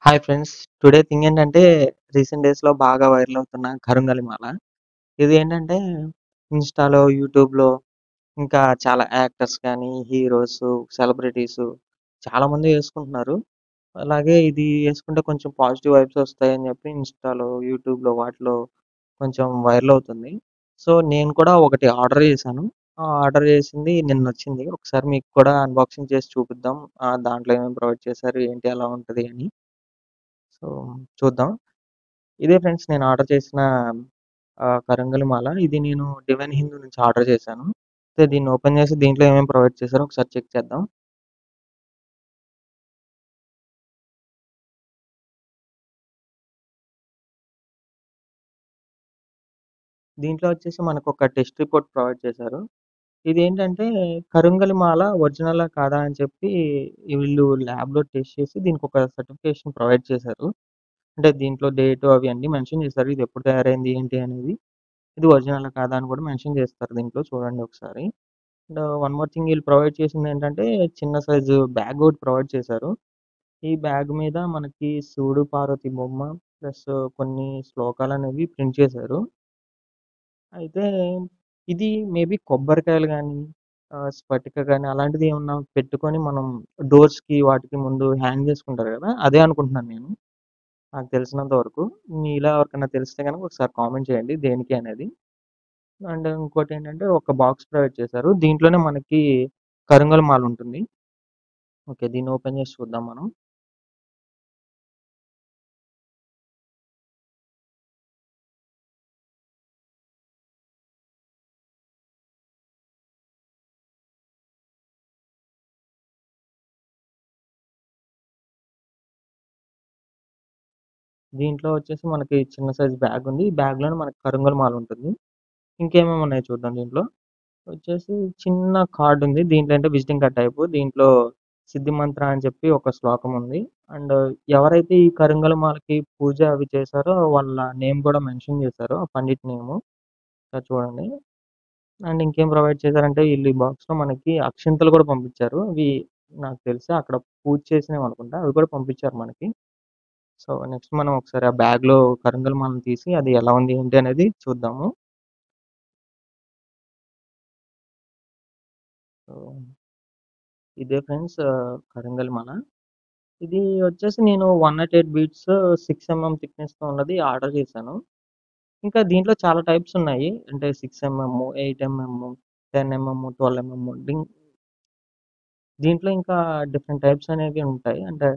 Hi friends. Today thing ఏంటంటే recent డేస్‌లో బాగా వైరల్ అవుతున్న కరుంగలి మాల. ఇది ఏంటంటే ఇన్‌స్టాలో, యూట్యూబ్‌లో ఇంకా చాలా యాక్టర్స్ కానీ, హీరోసు, సెలబ్రిటీసు చాలామంది యేసుకుంటున్నారు. అలాగే ఇది యేసుకుంటే కొంచెం పాజిటివ్ వైబ్స్ వస్తాయని చెప్పి ఇన్‌స్టాలో, యూట్యూబ్‌లో వాటిలో కొంచెం వైరల్ అవుతుంది. సో, నేను కూడా ఒకటి ఆర్డర్ చేశాను. ఆ ఆర్డర్ చేసింది నిన్నొచ్చింది. ఒకసారి మీకు కూడా అన్బాక్సింగ్ చేసి చూపిద్దాం. దాంట్లో ఏమేమి ప్రొవైడ్ చేశారు, ఏంటి, ఎలా ఉంటది అని. సో, చూద్దాం. ఇదే ఫ్రెండ్స్ నేను ఆర్డర్ చేసిన కరంగలి మాల. ఇది నేను డివైన్ హిందూ నుంచి ఆర్డర్ చేశాను. అయితే దీన్ని ఓపెన్ చేసి దీంట్లో ఏమేమి ప్రొవైడ్ చేశారో ఒకసారి చెక్ చేద్దాం. దీంట్లో వచ్చేసి మనకొక టెస్ట్ రిపోర్ట్ ప్రొవైడ్ చేశారు. ఇదేంటంటే కరుంగలి మాల ఒరిజినలా కాదా అని చెప్పి వీళ్ళు ల్యాబ్‌లో టెస్ట్ చేసి దీనికొక సర్టిఫికేషన్ ప్రొవైడ్ చేశారు. అంటే దీంట్లో డేటు అవి అన్నీ మెన్షన్ చేశారు. ఇది ఎప్పుడు తయారైంది ఏంటి అనేది. ఇది ఒరిజినలా కాదా అని కూడా మెన్షన్ చేస్తారు దీంట్లో చూడండి ఒకసారి. అండ్ వన్ మోర్ థింగ్ ఈళ్ళు ప్రొవైడ్ చేసిందేంటంటే, చిన్న సైజు బ్యాగ్ ఒకటి ప్రొవైడ్ చేశారు. ఈ బ్యాగ్ మీద మనకి శివుడు, పార్వతి బొమ్మ ప్లస్ కొన్ని శ్లోకాలనేవి ప్రింట్ చేశారు. అయితే ఇది మేబీ కొబ్బరికాయలు గానీ, స్ఫటిక గానీ అలాంటిది ఏమన్నా పెట్టుకొని మనం డోర్స్‌కి వాటికి ముందు హ్యాంగ్ చేసుకుంటారు గదా! అదే అనుకుంటున్నాను నేను. నాకు తెలిసినంత వరకు. మీలో ఎవరికన్నా తెలిస్తే గనక ఒకసారి కామెంట్ చేయండి దేనికి అనేది. అండ్ ఇంకోటేంటంటే ఒక బాక్స్ ప్రొవైడ్ చేశారు. దీంట్లోనే మనకి కరుంగలి మాల ఉంటుంది. ఓకే. దీన్ని ఓపెన్ చేసి చూద్దాం మనం. దీంట్లో వచ్చేసి మనకి చిన్న సైజ్ బ్యాగ్ ఉంది. ఈ బ్యాగ్‌లోనే మనకి కరుంగలి మాల ఉంటుంది. ఇంకేమేమి ఉన్నాయో చూద్దాం దీంట్లో. వచ్చేసి చిన్న కార్డ్ ఉంది. దీంట్లో అంటే విజిటింగ్ కార్డ్ టైపు. దీంట్లో సిద్ధి మంత్ర అని చెప్పి ఒక శ్లోకం ఉంది. అండ్ ఎవరైతే ఈ కరుంగలి మాలకి పూజ అవి చేశారో వాళ్ళ నేమ్ కూడా మెన్షన్ చేశారు. ఆ పండిట్ నేము. ఒకసారి చూడండి. అండ్ ఇంకేం ప్రొవైడ్ చేశారంటే ఈళ్ళు ఈ బాక్స్‌లో మనకి అక్షింతలు కూడా పంపించారు. ఇవి నాకు తెలిసి అక్కడ పూజ చేసినవనుకుంటా. అవి కూడా పంపించారు మనకి. సో, నెక్స్ట్ మనం ఒకసారి ఆ బ్యాగ్‌లో కరుంగలి మాలను తీసి అది ఎలా ఉంది ఏంటి అనేది చూద్దాము. సో, ఇదే ఫ్రెండ్స్ కరుంగలి మాల. ఇది వచ్చేసి నేను 108 బీట్స్ 6 థిక్‌నెస్‌తో ఉన్నది ఆర్డర్ చేశాను. ఇంకా దీంట్లో చాలా టైప్స్ ఉన్నాయి. అంటే 6 8 10 12 దీంట్లో ఇంకా డిఫరెంట్ టైప్స్ అనేవి ఉంటాయి. అంటే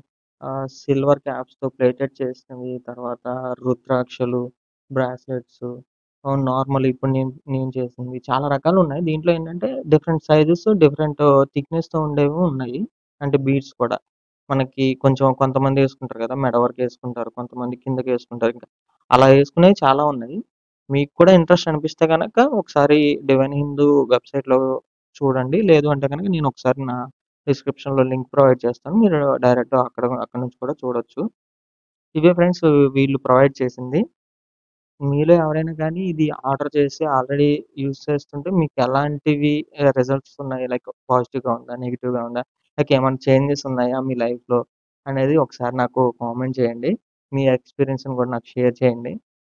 సిల్వర్ క్యాప్స్‌తో ప్లేటెడ్ చేసినవి, తర్వాత రుద్రాక్షలు, బ్రాస్లెట్స్, నార్మల్ ఇప్పుడు నేను చేసింది చాలా రకాలున్నాయి. దీంట్లో ఏంటంటే డిఫరెంట్ సైజెస్, డిఫరెంట్ థిక్‌నెస్‌తో ఉండేవి ఉన్నాయి. అంటే బీడ్స్ కూడా. మనకి కొంచెం కొంతమంది యేసుకుంటారు కదా! మెడ వరకు యేసుకుంటారు. కొంతమంది కిందకేసుకుంటారు. ఇంకా అలా యేసుకునేవి చాలా ఉన్నాయి. మీకు కూడా ఇంట్రెస్ట్ అనిపిస్తే గనక ఒకసారి డివైన్ హిందూ వెబ్‌సైట్‌లో చూడండి. లేదు అంటే గనక నేను ఒకసారి నా డిస్క్రిప్షన్‌లో లింక్ ప్రొవైడ్ చేస్తాను. మీరు డైరెక్ట్‌గా అక్కడి నుంచి కూడా చూడొచ్చు. ఇవే ఫ్రెండ్స్ వీళ్ళు ప్రొవైడ్ చేసింది. మీలో ఎవరైనా గానీ ఇది ఆర్డర్ చేసి ఆల్రెడీ యూజ్ చేస్తుంటే మీకెలాంటివి రిజల్ట్స్ ఉన్నాయి? లైక్ పాజిటివ్‌గా ఉందా? నెగెటివ్‌గా ఉందా? లైక్ ఏమైనా చేంజెస్ ఉన్నాయా మీ లైఫ్‌లో అనేది ఒకసారి నాకు కామెంట్ చేయండి. మీ ఎక్స్‌పీరియన్స్‌ని కూడా నాకు షేర్ చేయండి.